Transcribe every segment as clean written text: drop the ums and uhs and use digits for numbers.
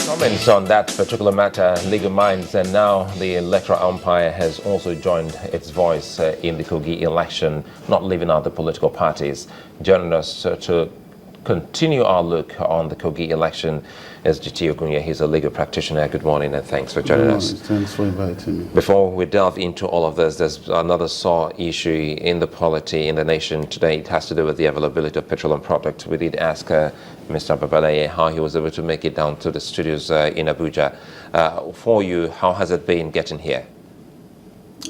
Comments on that particular matter, legal minds, and now the electoral umpire has also joined its voice in the Kogi election, not leaving out the political parties. Joining us to continue our look on the Kogi election is Jiti Ogunye. He's a legal practitioner. Good morning and thanks for joining us. Thanks for inviting me. Before we delve into all of this, there's another sore issue in the polity in the nation today. It has to do with the availability of petroleum products. We did ask Mr. Babalaye how he was able to make it down to the studios in Abuja. For you, how has it been getting here?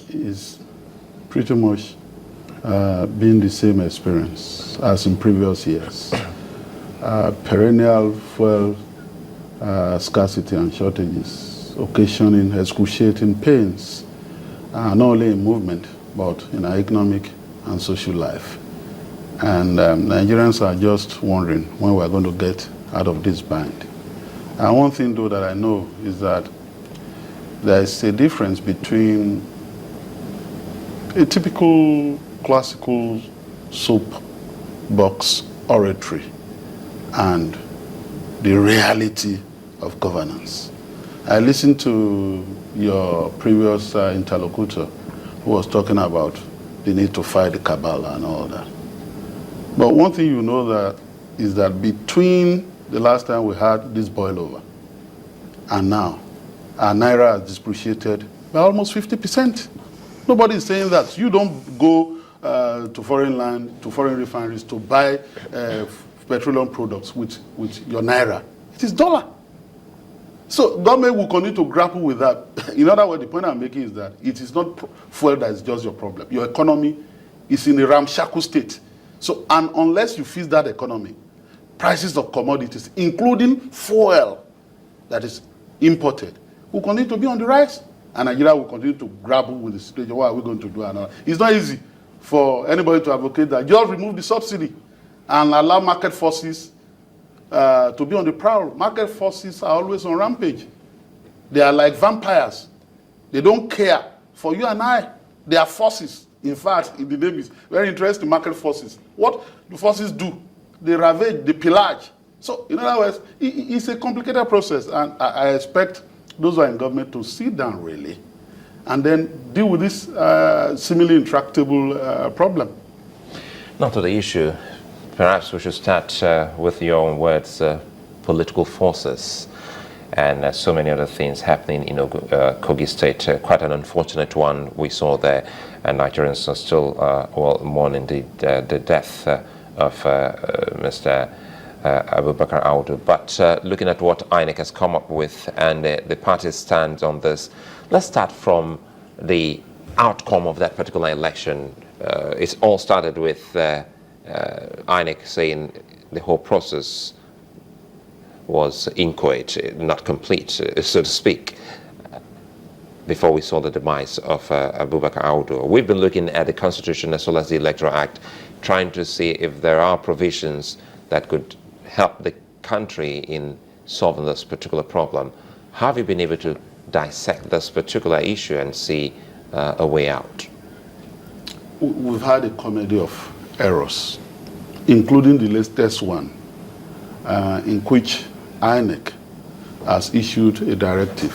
It's pretty much been the same experience as in previous years. Perennial fuel scarcity and shortages, occasioning excruciating pains, not only in movement, but in our economic and social life. And Nigerians are just wondering when we're going to get out of this bind. And one thing, though, that I know is that there is a difference between a typical classical soapbox oratory and the reality of governance. I listened to your previous interlocutor who was talking about the need to fight the cabal and all that. But one thing you know that is that between the last time we had this boil over and now, our naira has depreciated by almost 50%. Nobody is saying that. You don't go to foreign land, to foreign refineries to buy petroleum products with your naira. It is dollar. So government will continue to grapple with that. In other words, the point I'm making is that it is not fuel that is just your problem. Your economy is in a ramshackle state. So, and unless you fix that economy, prices of commodities, including fuel that is imported, will continue to be on the rise. And Nigeria will continue to grapple with the situation. What are we going to do? And it's not easy for anybody to advocate that. Just remove the subsidy and allow market forces to be on the prowl. Market forces are always on rampage. They are like vampires. They don't care for you and I. They are forces. In fact, the name is very interesting, market forces. What the forces do? They ravage, they pillage. So, in other words, it's a complicated process. And I expect those who are in government to sit down really and then deal with this seemingly intractable problem. Not to the issue. Perhaps we should start with your own words, political forces, and so many other things happening in Kogi State. Quite an unfortunate one we saw there, and Nigerians are still mourning the death of Mr. Abubakar Audu. But looking at what INEC has come up with and the party's stand on this, let's start from the outcome of that particular election. It all started with INEC saying the whole process was inchoate, not complete, so to speak, before we saw the demise of Abubakar Audu. We've been looking at the Constitution as well as the Electoral Act, trying to see if there are provisions that could help the country in solving this particular problem. How have you been able to dissect this particular issue and see a way out? We've had a comedy of errors, including the latest one, in which INEC has issued a directive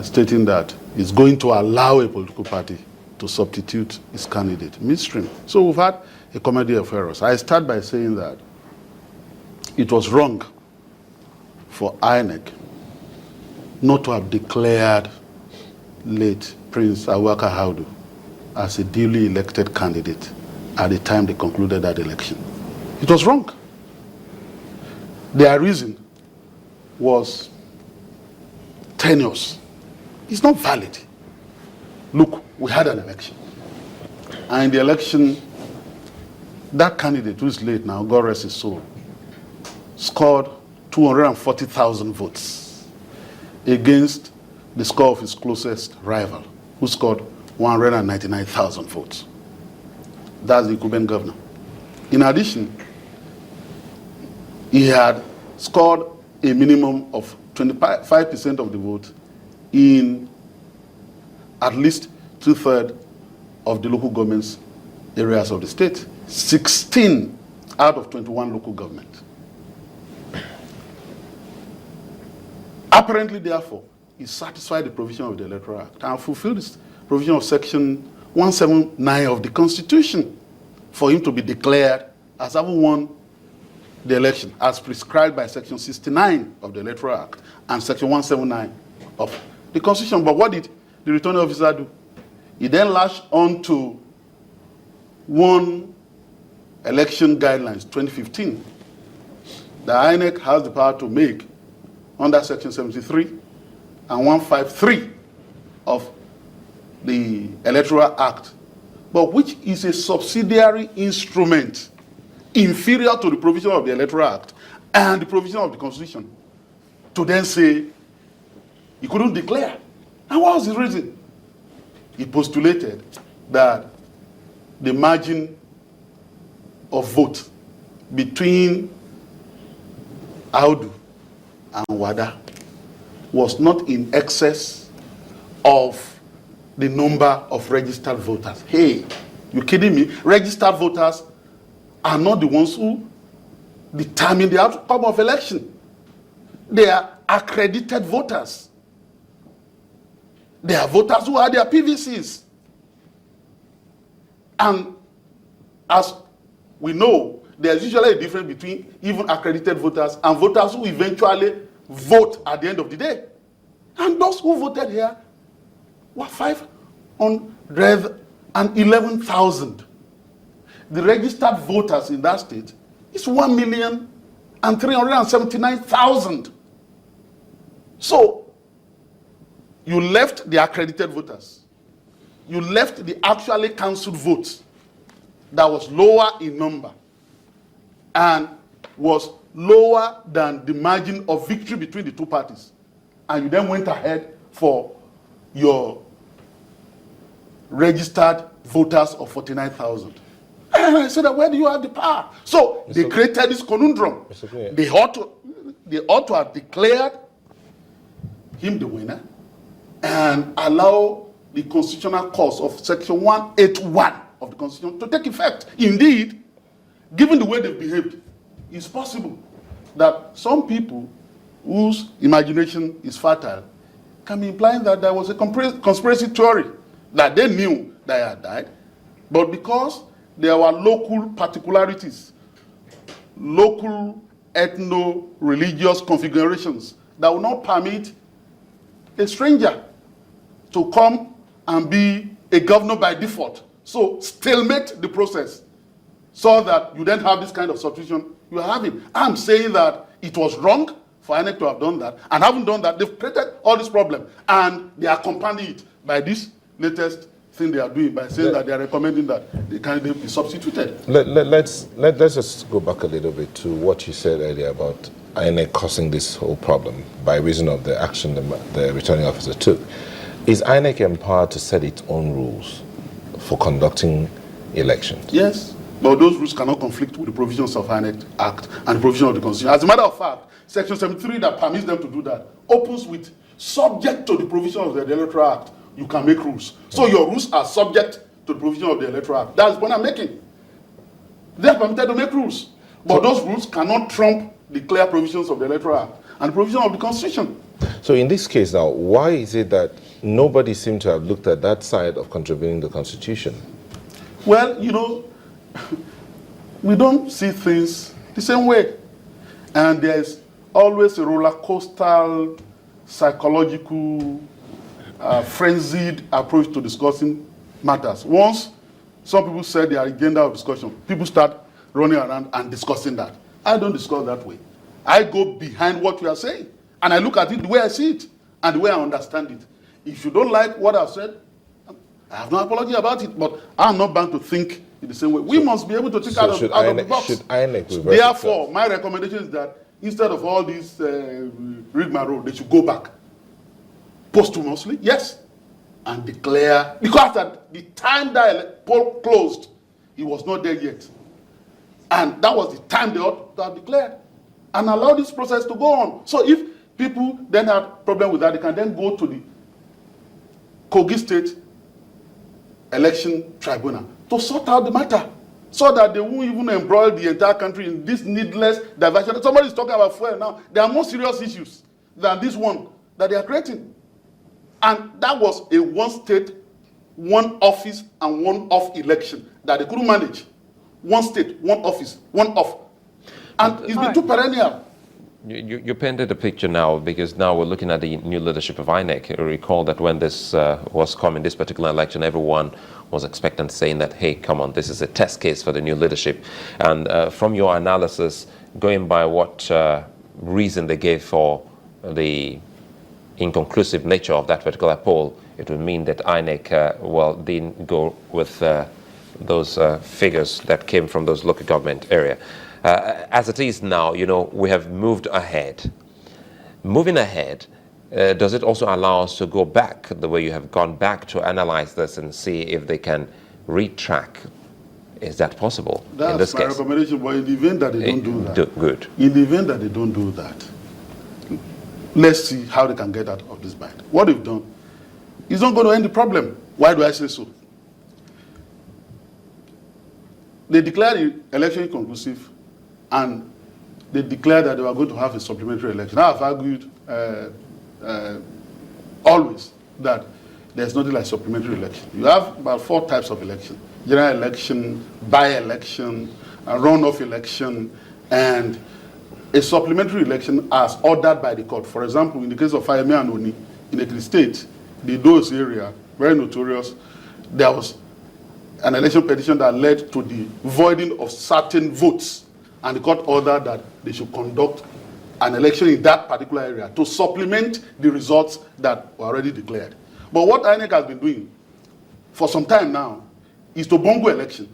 stating that it's going to allow a political party to substitute its candidate midstream. So we've had a comedy of errors. I start by saying that it was wrong for INEC not to have declared late Prince Abubakar Audu as a duly elected candidate at the time they concluded that election. It was wrong. Their reason was tenuous. It's not valid. Look, we had an election. And in the election, that candidate who is late now, God rest his soul, scored 240,000 votes against the score of his closest rival, who scored 199,000 votes. That's the incumbent governor. In addition, he had scored a minimum of 25% of the vote in at least 2/3 of the local governments areas of the state, 16 out of 21 local governments. Apparently, therefore, he satisfied the provision of the Electoral Act and fulfilled the provision of Section 179 of the Constitution for him to be declared as having won the election, as prescribed by Section 69 of the Electoral Act and Section 179 of the Constitution. But what did the returning officer do? He then latched on to one election guidelines, 2015, the INEC has the power to make under Section 73 and 153 of the Electoral Act, but which is a subsidiary instrument inferior to the provision of the Electoral Act and the provision of the Constitution, to then say he couldn't declare. And what was his reason? He postulated that the margin of vote between Audu and Wada was not in excess of the number of registered voters. Hey, you kidding me? Registered voters are not the ones who determine the outcome of election. They are accredited voters. They are voters who are their PVCs. And as we know, there's usually a difference between even accredited voters and voters who eventually vote at the end of the day. And those who voted here were 511,000. The registered voters in that state is 1,379,000. So you left the accredited voters. You left the actually cancelled votes that was lower in number and was lower than the margin of victory between the two parties. And you then went ahead for your registered voters of 49,000. And I said, where do you have the power? So they created this conundrum. They ought to have declared him the winner and allow the constitutional cause of Section 181 of the Constitution to take effect. Indeed, given the way they've behaved, it's possible that some people whose imagination is fertile can be implying that there was a conspiracy theory, that they knew that he had died, but because there were local particularities, local ethno-religious configurations that would not permit a stranger to come and be a governor by default. So stalemate the process so that you then have this kind of substitution you are having. I'm saying that it was wrong for INEC to have done that, and having done that, they've created all this problem, and they are compounding it by this latest thing they are doing, by saying that they are recommending that the candidate be substituted. Let's just go back a little bit to what you said earlier about INEC causing this whole problem by reason of the action the returning officer took. Is INEC empowered to set its own rules for conducting elections? Yes, but those rules cannot conflict with the provisions of INEC Act and the provision of the Constitution. As a matter of fact, Section 73 that permits them to do that opens with subject to the provision of the Electoral Act, you can make rules. So your rules are subject to the provision of the Electoral Act. That's the point I'm making. They are permitted to make rules, but those rules cannot trump the clear provisions of the Electoral Act and the provision of the Constitution. So in this case now, why is it that nobody seemed to have looked at that side of contravening the Constitution? Well, you know, we don't see things the same way. And there's always a roller coaster, psychological, frenzied approach to discussing matters. Once some people say their agenda of discussion, people start running around and discussing that. I don't discuss that way. I go behind what you are saying, and I look at it the way I see it and the way I understand it. If you don't like what I've said, I have no apology about it, but I'm not bound to think in the same way. We must be able to think out of the box. Should INEC Therefore, my recommendation is that instead of all this rigmarole, they should go back posthumously, yes, and declare, because at the time that poll closed, he was not there yet. And that was the time they ought to have declared and allow this process to go on. So if people then have problem with that, they can then go to the Kogi State Election Tribunal to sort out the matter so that they won't even embroil the entire country in this needless diversion. Somebody is talking about fuel now. There are more serious issues than this one that they are creating. And that was a one state, one office, and one off election that they couldn't manage. One state, one office, one off. And it's been too perennial. You painted a picture now, because now we're looking at the new leadership of INEC. I recall that when this was coming, this particular election, everyone was expectant, saying that, hey, come on, this is a test case for the new leadership. And from your analysis, going by what reason they gave for the inconclusive nature of that particular poll, it would mean that INEC, didn't go with those figures that came from those local government area. As it is now, we have moved ahead. Moving ahead, does it also allow us to go back the way you have gone back to analyze this and see if they can retrack? Is that possible in this case? That's my recommendation, but in the event that they don't do that. Good. In the event that they don't do that, let's see how they can get out of this bind. What they've done is not going to end the problem. Why do I say so? They declared the election inconclusive, and they declared that they were going to have a supplementary election. Now, I've argued always that there's nothing like supplementary election. You have about 4 types of election: general election, by-election, a runoff election, and a supplementary election as ordered by the court. For example, in the case of Fayemi and Oni, in Ekiti State, the Dose area, very notorious, there was an election petition that led to the voiding of certain votes, and the court ordered that they should conduct an election in that particular area to supplement the results that were already declared. But what INEC has been doing for some time now is to bongo election.